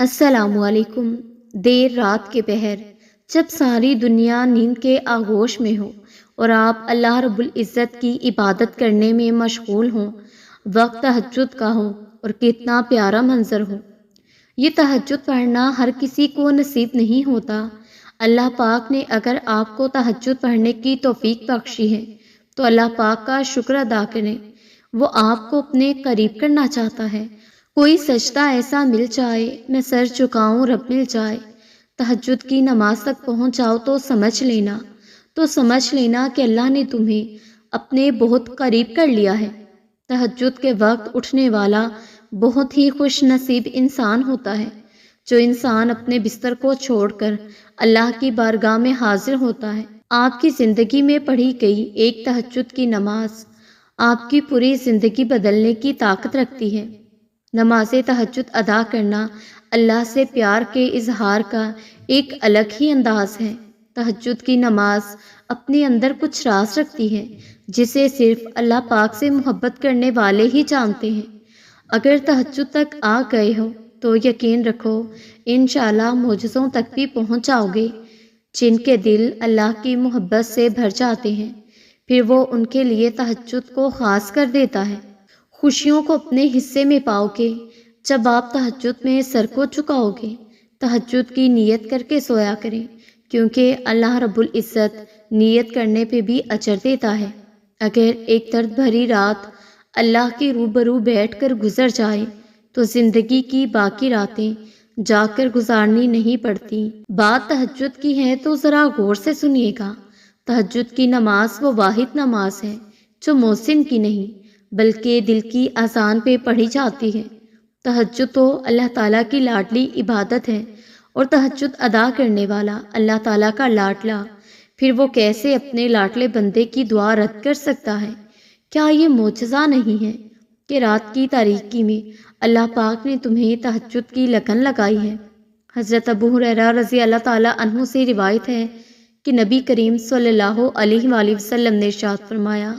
السلام علیکم۔ دیر رات کے پہر جب ساری دنیا نیند کے آغوش میں ہو اور آپ اللہ رب العزت کی عبادت کرنے میں مشغول ہوں، وقت تہجد کا ہو اور کتنا پیارا منظر ہو۔ یہ تہجد پڑھنا ہر کسی کو نصیب نہیں ہوتا۔ اللہ پاک نے اگر آپ کو تہجد پڑھنے کی توفیق بخشی ہے تو اللہ پاک کا شکر ادا کریں۔ وہ آپ کو اپنے قریب کرنا چاہتا ہے۔ کوئی سجدہ ایسا مل جائے میں سر جھکاؤں رب مل جائے۔ تہجد کی نماز تک پہنچ جاؤ تو سمجھ لینا کہ اللہ نے تمہیں اپنے بہت قریب کر لیا ہے۔ تہجد کے وقت اٹھنے والا بہت ہی خوش نصیب انسان ہوتا ہے۔ جو انسان اپنے بستر کو چھوڑ کر اللہ کی بارگاہ میں حاضر ہوتا ہے۔ آپ کی زندگی میں پڑھی گئی ایک تہجد کی نماز آپ کی پوری زندگی بدلنے کی طاقت رکھتی ہے۔ نماز تہجد ادا کرنا اللہ سے پیار کے اظہار کا ایک الگ ہی انداز ہے۔ تہجد کی نماز اپنے اندر کچھ راز رکھتی ہے جسے صرف اللہ پاک سے محبت کرنے والے ہی جانتے ہیں۔ اگر تہجد تک آ گئے ہو تو یقین رکھو انشاءاللہ معجزوں تک بھی پہنچ جاؤ گے۔ جن کے دل اللہ کی محبت سے بھر جاتے ہیں پھر وہ ان کے لیے تہجد کو خاص کر دیتا ہے۔ خوشیوں کو اپنے حصے میں پاؤ گے جب آپ تہجد میں سر کو جھکاؤ گے۔ تہجد کی نیت کر کے سویا کریں کیونکہ اللہ رب العزت نیت کرنے پہ بھی اجر دیتا ہے۔ اگر ایک درد بھری رات اللہ کے روبرو بیٹھ کر گزر جائے تو زندگی کی باقی راتیں جا کر گزارنی نہیں پڑتی۔ بات تہجد کی ہے تو ذرا غور سے سنیے گا۔ تہجد کی نماز وہ واحد نماز ہے جو محسن کی نہیں بلکہ دل کی اذان پہ پڑھی جاتی ہے۔ تہجد تو اللہ تعالیٰ کی لاڈلی عبادت ہے اور تہجد ادا کرنے والا اللہ تعالیٰ کا لاڈلا، پھر وہ کیسے اپنے لاڈلے بندے کی دعا رد کر سکتا ہے؟ کیا یہ معجزہ نہیں ہے کہ رات کی تاریکی میں اللہ پاک نے تمہیں تہجد کی لگن لگائی ہے؟ حضرت ابو ہریرہ رضی اللہ تعالیٰ عنہ سے روایت ہے کہ نبی کریم صلی اللہ علیہ وآلہ وسلم نے ارشاد فرمایا،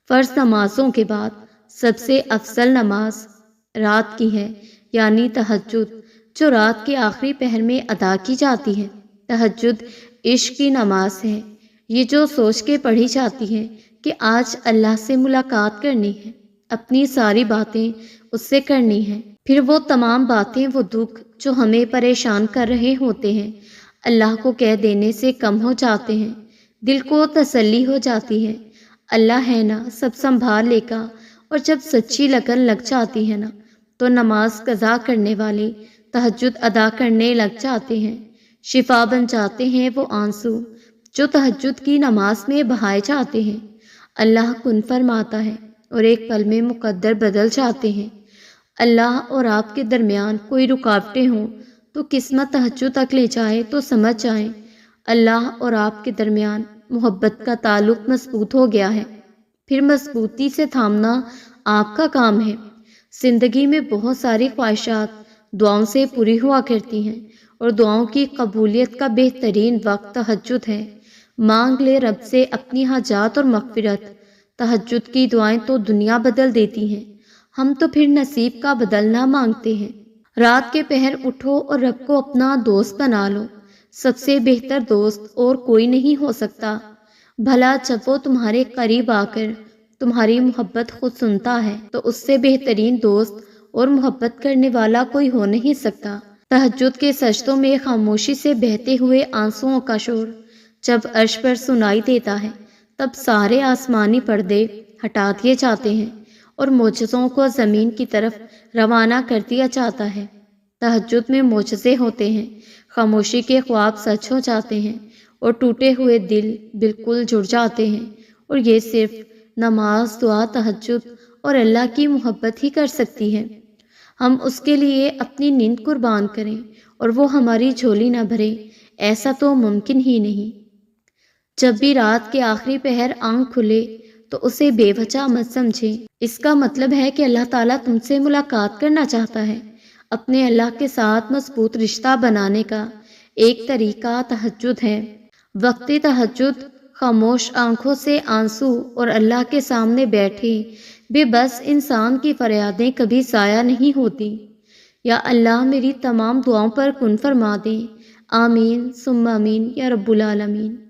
فرض نمازوں کے بعد سب سے افضل نماز رات کی ہے، یعنی تہجد، جو رات کے آخری پہر میں ادا کی جاتی ہے۔ تہجد عشق کی نماز ہے۔ یہ جو سوچ کے پڑھی جاتی ہے کہ آج اللہ سے ملاقات کرنی ہے، اپنی ساری باتیں اس سے کرنی ہیں، پھر وہ تمام باتیں، وہ دکھ جو ہمیں پریشان کر رہے ہوتے ہیں اللہ کو کہہ دینے سے کم ہو جاتے ہیں، دل کو تسلی ہو جاتی ہے۔ اللہ ہے نا سب سنبھال لے گا۔ اور جب سچی لگن لگ جاتی ہے نا تو نماز قضا کرنے والے تہجد ادا کرنے لگ جاتے ہیں۔ شفا بن جاتے ہیں وہ آنسو جو تہجد کی نماز میں بہائے جاتے ہیں۔ اللہ کن فرماتا ہے اور ایک پل میں مقدر بدل جاتے ہیں۔ اللہ اور آپ کے درمیان کوئی رکاوٹیں ہوں تو قسمت تہجد تک لے جائے تو سمجھ جائیں اللہ اور آپ کے درمیان محبت کا تعلق مضبوط ہو گیا ہے۔ پھر مضبوطی سے تھامنا آپ کا کام ہے۔ زندگی میں بہت ساری خواہشات دعاؤں سے پوری ہوا کرتی ہیں اور دعاؤں کی قبولیت کا بہترین وقت تہجد ہے۔ مانگ لے رب سے اپنی حاجات اور مغفرت۔ تہجد کی دعائیں تو دنیا بدل دیتی ہیں، ہم تو پھر نصیب کا بدلنا مانگتے ہیں۔ رات کے پہر اٹھو اور رب کو اپنا دوست بنا لو۔ سب سے بہتر دوست اور کوئی نہیں ہو سکتا۔ بھلا جب وہ تمہارے قریب آ کر تمہاری محبت خود سنتا ہے تو اس سے بہترین دوست اور محبت کرنے والا کوئی ہو نہیں سکتا۔ تہجد کے سجدوں میں خاموشی سے بہتے ہوئے آنسوؤں کا شور جب عرش پر سنائی دیتا ہے تب سارے آسمانی پردے ہٹا دیے جاتے ہیں اور معجزوں کو زمین کی طرف روانہ کر دیا جاتا ہے۔ تہجد میں معجزے ہوتے ہیں، خاموشی کے خواب سچ ہو جاتے ہیں اور ٹوٹے ہوئے دل بالکل جڑ جاتے ہیں، اور یہ صرف نماز، دعا، تہجد اور اللہ کی محبت ہی کر سکتی ہے۔ ہم اس کے لیے اپنی نیند قربان کریں اور وہ ہماری جھولی نہ بھرے، ایسا تو ممکن ہی نہیں۔ جب بھی رات کے آخری پہر آنکھ کھلے تو اسے بے وجہ مت سمجھیں۔ اس کا مطلب ہے کہ اللہ تعالیٰ تم سے ملاقات کرنا چاہتا ہے۔ اپنے اللہ کے ساتھ مضبوط رشتہ بنانے کا ایک طریقہ تہجد ہے۔ وقت تہجد خاموش آنکھوں سے آنسو اور اللہ کے سامنے بیٹھے بے بس انسان کی فریادیں کبھی ضائع نہیں ہوتی۔ یا اللہ میری تمام دعاؤں پر کن فرما دیں۔ آمین ثم آمین یا رب العالمین۔